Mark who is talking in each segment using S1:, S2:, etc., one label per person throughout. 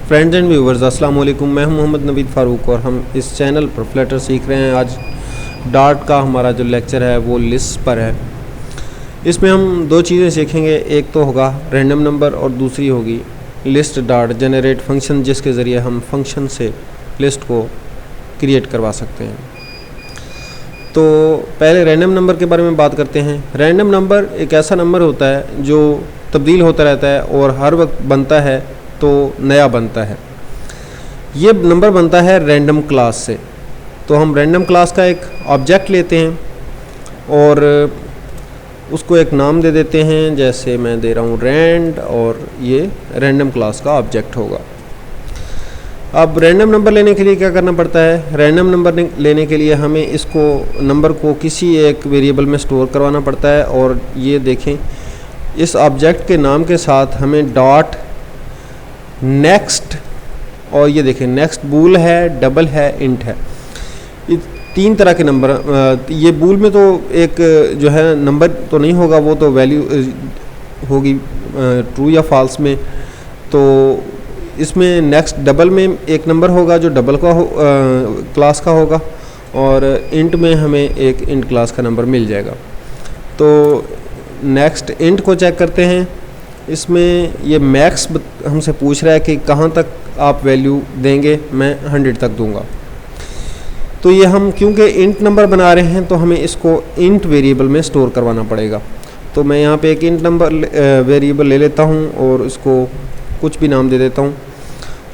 S1: Friends and viewers अस्सलाम वालेकुम। मैं हूं मोहम्मद नवीद फ़ारूक और हम इस चैनल पर फ्लटर सीख रहे हैं। आज डार्ट का हमारा जो लेक्चर है वो लिस्ट पर है। इसमें हम दो चीज़ें सीखेंगे, एक तो होगा रैंडम नंबर और दूसरी होगी लिस्ट डार्ट जनरेट फंक्शन, जिसके ज़रिए हम फंक्शन से लिस्ट को क्रिएट करवा सकते हैं। तो पहले रैंडम नंबर के बारे में बात करते हैं। रैंडम नंबर एक ऐसा नंबर होता है जो तब्दील होता रहता है और हर वक्त बनता है तो नया बनता है। ये नंबर बनता है रैंडम क्लास से। तो हम रैंडम क्लास का एक ऑब्जेक्ट लेते हैं और उसको एक नाम दे देते हैं, जैसे मैं दे रहा हूँ रैंड, और ये रैंडम क्लास का ऑब्जेक्ट होगा। अब रैंडम नंबर लेने के लिए क्या करना पड़ता है? रैंडम नंबर लेने के लिए हमें इसको नंबर को किसी एक वेरिएबल में स्टोर करवाना पड़ता है। और ये देखें, इस ऑब्जेक्ट के नाम के साथ हमें डॉट नेक्स्ट, और ये देखें नेक्स्ट बूल है, डबल है, इंट है। ये तीन तरह के नंबर। ये बूल में तो एक जो है नंबर तो नहीं होगा, वो तो वैल्यू होगी ट्रू या फॉल्स में। तो इसमें नेक्स्ट डबल में एक नंबर होगा जो डबल का क्लास का होगा, और इंट में हमें एक इंट क्लास का नंबर मिल जाएगा। तो नेक्स्ट इंट को चेक करते हैं। इसमें ये मैक्स हमसे पूछ रहा है कि कहाँ तक आप वैल्यू देंगे। मैं 100 तक दूंगा। तो ये हम क्योंकि इंट नंबर बना रहे हैं तो हमें इसको इंट वेरिएबल में स्टोर करवाना पड़ेगा। तो मैं यहाँ पे एक इंट नंबर वेरिएबल ले लेता हूँ और इसको कुछ भी नाम दे देता हूँ,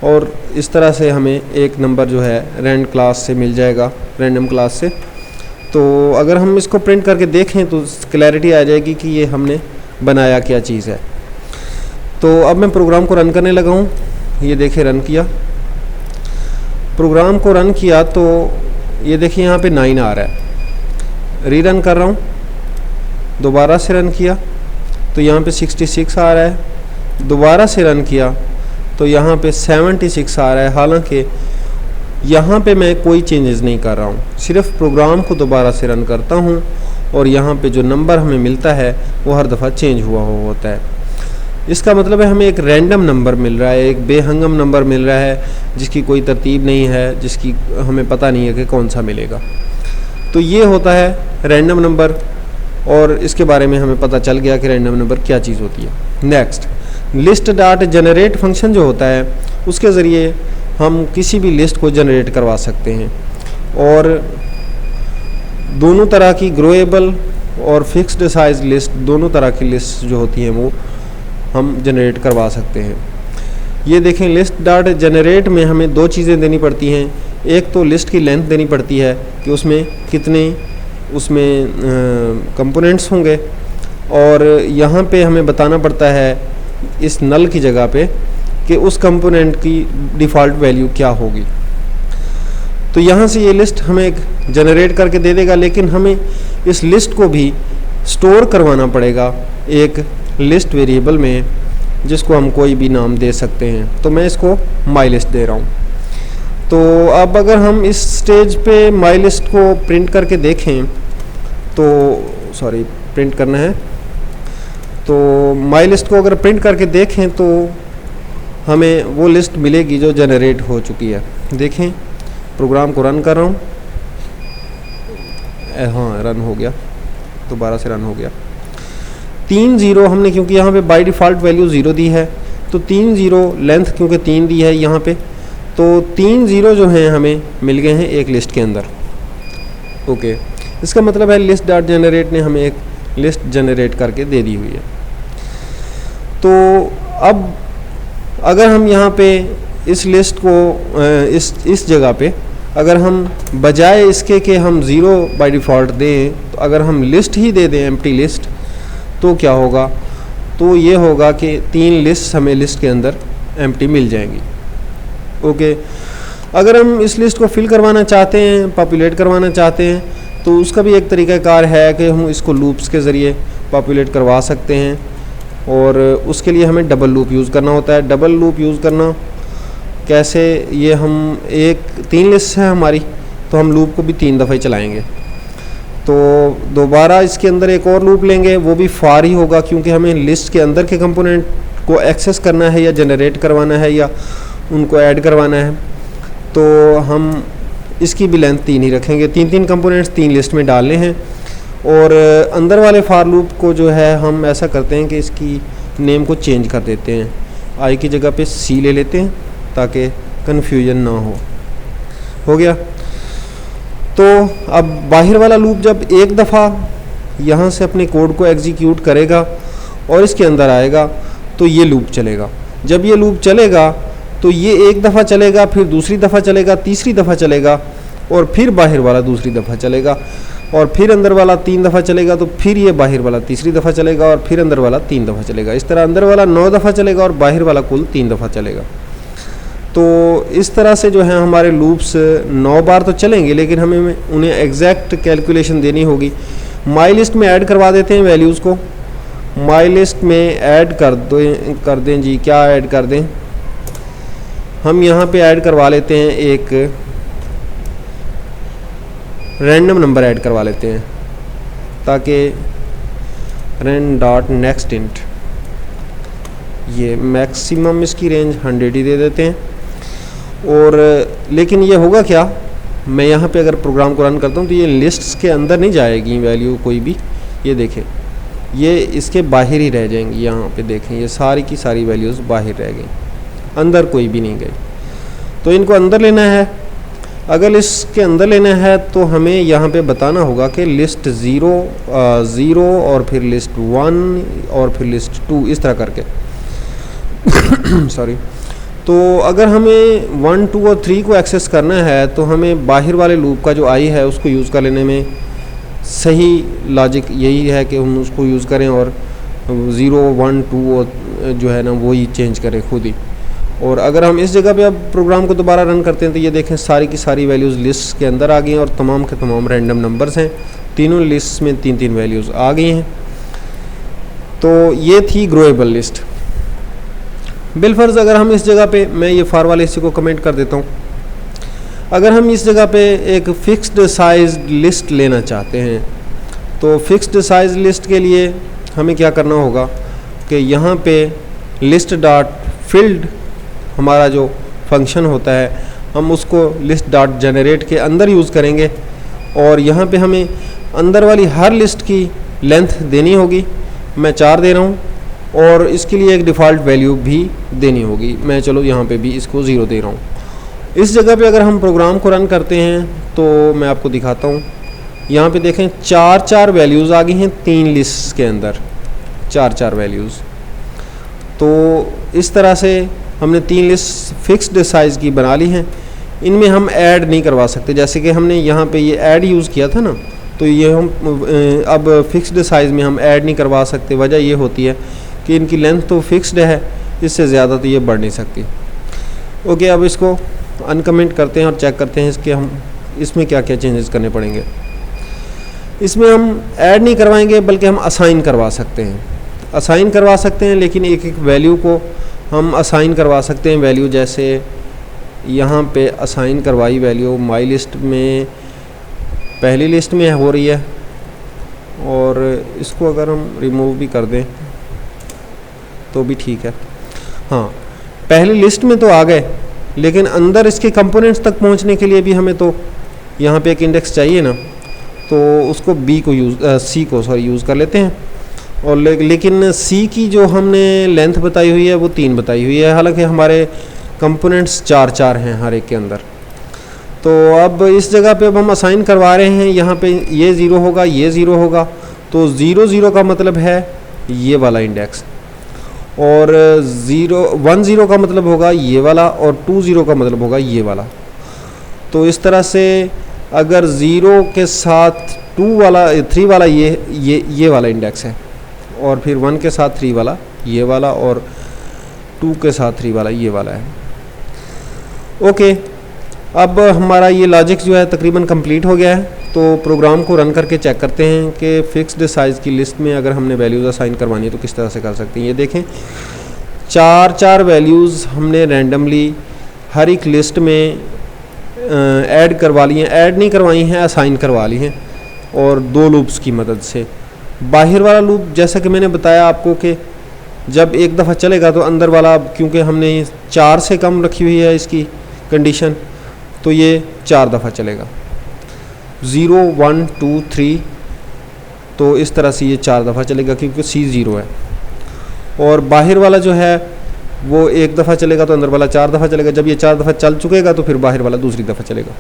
S1: और इस तरह से हमें एक नंबर जो है रैंड क्लास से मिल जाएगा, रैंडम क्लास से। तो अगर हम इसको प्रिंट करके देखें तो क्लैरिटी आ जाएगी कि ये हमने बनाया क्या चीज़ है। तो अब मैं प्रोग्राम को रन करने लगा हूँ। ये देखिए रन किया, प्रोग्राम को रन किया तो ये देखिए यहाँ पे 9 आ रहा है। रीरन कर रहा हूँ, दोबारा से रन किया तो यहाँ पे 66 आ रहा है। दोबारा से रन किया तो यहाँ पे 76 आ रहा है। हालांकि यहाँ पे मैं कोई चेंजेस नहीं कर रहा हूँ, सिर्फ प्रोग्राम को दोबारा से रन करता हूँ और यहाँ पे जो नंबर हमें मिलता है वो हर दफ़ा चेंज हुआ होता है। इसका मतलब है हमें एक रैंडम नंबर मिल रहा है, एक बेहंगम नंबर मिल रहा है जिसकी कोई तरतीब नहीं है, जिसकी हमें पता नहीं है कि कौन सा मिलेगा। तो ये होता है रैंडम नंबर, और इसके बारे में हमें पता चल गया कि रैंडम नंबर क्या चीज़ होती है। Next list dot generate function जो होता है उसके ज़रिए हम किसी भी लिस्ट को जनरेट करवा सकते हैं, और दोनों तरह की ग्रोएबल और फिक्स्ड साइज लिस्ट, दोनों तरह की लिस्ट जो होती हैं वो हम जनरेट करवा सकते हैं। ये देखें लिस्ट डॉट जनरेट में हमें दो चीज़ें देनी पड़ती हैं। एक तो लिस्ट की लेंथ देनी पड़ती है कि उसमें कितने कंपोनेंट्स होंगे, और यहाँ पे हमें बताना पड़ता है इस नल की जगह पे कि उस कंपोनेंट की डिफ़ॉल्ट वैल्यू क्या होगी। तो यहाँ से ये लिस्ट हमें एक जनरेट करके दे देगा, लेकिन हमें इस लिस्ट को भी स्टोर करवाना पड़ेगा एक लिस्ट वेरिएबल में, जिसको हम कोई भी नाम दे सकते हैं। तो मैं इसको माई लिस्ट दे रहा हूँ। तो अब अगर हम इस स्टेज पे माई लिस्ट को प्रिंट करके देखें तो प्रिंट करना है। तो माई लिस्ट को अगर प्रिंट करके देखें तो हमें वो लिस्ट मिलेगी जो जनरेट हो चुकी है। देखें प्रोग्राम को रन कर रहा हूँ, हाँ रन हो गया, दोबारा से रन हो गया। 3 0 हमने, क्योंकि यहाँ पे बाय डिफ़ॉल्ट वैल्यू 0 दी है, तो 3 0 लेंथ क्योंकि 3 दी है यहाँ पे, तो 3 0 जो हैं हमें मिल गए हैं एक लिस्ट के अंदर। ओके, इसका मतलब है लिस्ट डॉट जनरेट ने हमें एक लिस्ट जनरेट करके दे दी हुई है। तो अब अगर हम यहाँ पे इस लिस्ट को इस जगह पे अगर हम बजाय इसके कि हम 0 बाय डिफ़ॉल्ट दें, तो अगर हम लिस्ट ही दे दें, एम्प्टी लिस्ट, तो क्या होगा? तो ये होगा कि 3 लिस्ट हमें लिस्ट के अंदर एम्प्टी मिल जाएंगी। ओके, अगर हम इस लिस्ट को फिल करवाना चाहते हैं, पॉपुलेट करवाना चाहते हैं, तो उसका भी एक तरीक़ाकार है कि हम इसको लूप्स के ज़रिए पॉपुलेट करवा सकते हैं, और उसके लिए हमें डबल लूप यूज़ करना होता है। डबल लूप यूज़ करना कैसे? ये हम 3 लिस्ट है हमारी, तो हम लूप को भी 3 दफ़े चलाएँगे। तो दोबारा इसके अंदर एक और लूप लेंगे, वो भी फॉर ही होगा, क्योंकि हमें लिस्ट के अंदर के कंपोनेंट को एक्सेस करना है या जनरेट करवाना है या उनको ऐड करवाना है, तो हम इसकी भी लेंथ 3 ही रखेंगे। 3 कंपोनेंट्स 3 लिस्ट में डालने हैं। और अंदर वाले फार लूप को जो है हम ऐसा करते हैं कि इसकी नेम को चेंज कर देते हैं, आई की जगह पे सी ले लेते हैं ताकि कन्फ्यूजन ना हो गया। तो अब बाहर वाला लूप जब एक दफ़ा यहाँ से अपने कोड को एग्जीक्यूट करेगा और इसके अंदर आएगा तो ये लूप चलेगा। जब ये लूप चलेगा तो ये एक दफ़ा चलेगा, फिर दूसरी दफ़ा चलेगा, तीसरी दफ़ा चलेगा, और फिर बाहर वाला दूसरी दफ़ा चलेगा, और फिर अंदर वाला 3 दफ़ा चलेगा, तो फिर ये बाहर वाला तीसरी दफ़ा चलेगा, और फिर अंदर वाला 3 दफ़ा चलेगा। इस तरह अंदर वाला 9 दफ़ा चलेगा और बाहर वाला कुल 3 दफ़ा चलेगा। तो इस तरह से जो है हमारे लूप्स 9 बार तो चलेंगे, लेकिन हमें उन्हें एग्जैक्ट कैलकुलेशन देनी होगी। माई लिस्ट में ऐड करवा देते हैं वैल्यूज़ को। माई लिस्ट में ऐड कर दें जी, क्या ऐड कर दें, हम यहाँ पे ऐड करवा लेते हैं, एक रैंडम नंबर ऐड करवा लेते हैं, ताकि ren.nextInt, ये मैक्सिमम इसकी रेंज 100 ही दे देते हैं। और लेकिन ये होगा क्या, मैं यहाँ पे अगर प्रोग्राम को रन करता हूँ तो ये लिस्ट्स के अंदर नहीं जाएगी वैल्यू कोई भी, ये देखें ये इसके बाहर ही रह जाएंगी। यहाँ पे देखें ये सारी की सारी वैल्यूज़ बाहर रह गई, अंदर कोई भी नहीं गई। तो इनको अंदर लेना है। अगर लिस्ट के अंदर लेना है तो हमें यहाँ पे बताना होगा कि लिस्ट 0 और फिर लिस्ट 1 और फिर लिस्ट 2, इस तरह करके सॉरी। तो अगर हमें 1, 2 और 3 को एक्सेस करना है तो हमें बाहर वाले लूप का जो आई है उसको यूज़ कर लेने में सही लॉजिक यही है कि हम उसको यूज़ करें और 0, 1, 2 और जो है ना वो ही चेंज करें खुद ही। और अगर हम इस जगह पे अब प्रोग्राम को दोबारा रन करते हैं तो ये देखें सारी की सारी वैल्यूज़ लिस्ट के अंदर आ गई हैं और तमाम के तमाम रैंडम नंबर्स हैं। तीनों लिस्ट में 3 वैल्यूज़ आ गई हैं। तो ये थी ग्रोएबल लिस्ट। बिलफर्ज अगर हम इस जगह पे, मैं ये फार वाले हिस्से को कमेंट कर देता हूँ, अगर हम इस जगह पे एक फ़िक्स्ड साइज लिस्ट लेना चाहते हैं तो फ़िक्स्ड साइज लिस्ट के लिए हमें क्या करना होगा कि यहाँ पे लिस्ट डॉट फील्ड हमारा जो फंक्शन होता है हम उसको लिस्ट डॉट जनरेट के अंदर यूज़ करेंगे और यहाँ पे हमें अंदर वाली हर लिस्ट की लेंथ देनी होगी। मैं 4 दे रहा हूँ और इसके लिए एक डिफ़ॉल्ट वैल्यू भी देनी होगी। मैं चलो यहाँ पे भी इसको 0 दे रहा हूँ। इस जगह पे अगर हम प्रोग्राम को रन करते हैं तो मैं आपको दिखाता हूँ। यहाँ पे देखें 4 वैल्यूज़ आ गई हैं 3 लिस्ट के अंदर, 4 वैल्यूज़। तो इस तरह से हमने 3 लिस्ट फिक्स्ड साइज़ की बना ली हैं। इनमें हम ऐड नहीं करवा सकते, जैसे कि हमने यहाँ पे ये ऐड यूज़ किया था ना, तो ये हम अब फिक्स्ड साइज़ में हम ऐड नहीं करवा सकते। वजह ये होती है कि इनकी लेंथ तो फिक्स्ड है, इससे ज़्यादा तो ये बढ़ नहीं सकती। ओके, अब इसको अनकमेंट करते हैं और चेक करते हैं इसमें क्या क्या चेंजेस करने पड़ेंगे। इसमें हम ऐड नहीं करवाएंगे बल्कि हम असाइन करवा सकते हैं। असाइन करवा सकते हैं, लेकिन एक एक वैल्यू को हम असाइन करवा सकते हैं। वैल्यू जैसे यहाँ पे असाइन करवाई वैल्यू माई लिस्ट में पहली लिस्ट में हो रही है, और इसको अगर हम रिमूव भी कर दें तो भी ठीक है। हाँ, पहली लिस्ट में तो आ गए, लेकिन अंदर इसके कंपोनेंट्स तक पहुंचने के लिए भी हमें तो यहाँ पे एक इंडेक्स चाहिए ना, तो उसको सी को यूज़ कर लेते हैं। और लेकिन सी की जो हमने लेंथ बताई हुई है वो 3 बताई हुई है, हालांकि हमारे कंपोनेंट्स 4 हैं हर एक के अंदर। तो अब इस जगह पे अब हम असाइन करवा रहे हैं, यहाँ पे ये 0 होगा, ये 0 होगा, तो 0 का मतलब है ये वाला इंडेक्स, और 1 का मतलब होगा ये वाला, और 2 का मतलब होगा ये वाला। तो इस तरह से अगर 0 के साथ 3 वाला ये वाला इंडेक्स है, और फिर 1 के साथ 3 वाला ये वाला, और 2 के साथ 3 वाला ये वाला है। ओके, अब हमारा ये लॉजिक जो है तकरीबन कंप्लीट हो गया है। तो प्रोग्राम को रन करके चेक करते हैं कि फ़िक्स्ड साइज़ की लिस्ट में अगर हमने वैल्यूज़ असाइन करवानी है तो किस तरह से कर सकते हैं। ये देखें 4 वैल्यूज़ हमने रैंडमली हर एक लिस्ट में ऐड करवा ली हैं, ऐड नहीं करवाई हैं, असाइन करवा ली हैं, और 2 लूप्स की मदद से। बाहर वाला लूप जैसा कि मैंने बताया आपको कि जब एक दफ़ा चलेगा तो अंदर वाला, क्योंकि हमने 4 से कम रखी हुई है इसकी कंडीशन, तो ये 4 दफ़ा चलेगा। 0 1 2 3, तो इस तरह से ये 4 दफ़ा चलेगा क्योंकि C 0 है। और बाहर वाला जो है वो एक दफ़ा चलेगा तो अंदर वाला 4 दफ़ा चलेगा। जब ये 4 दफ़ा चल चुकेगा तो फिर बाहर वाला दूसरी दफ़ा चलेगा।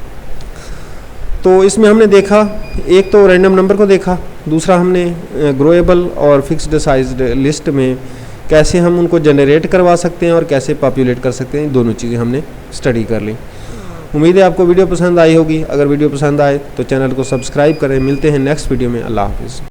S1: तो इसमें हमने देखा, एक तो रैंडम नंबर को देखा, दूसरा हमने ग्रोएबल और फिक्स्ड साइज लिस्ट में कैसे हम उनको जनरेट करवा सकते हैं और कैसे पॉपुलेट कर सकते हैं, दोनों चीज़ें हमने स्टडी कर ली। उम्मीद है आपको वीडियो पसंद आई होगी। अगर वीडियो पसंद आए तो चैनल को सब्सक्राइब करें। मिलते हैं नेक्स्ट वीडियो में। अल्लाह हाफिज़।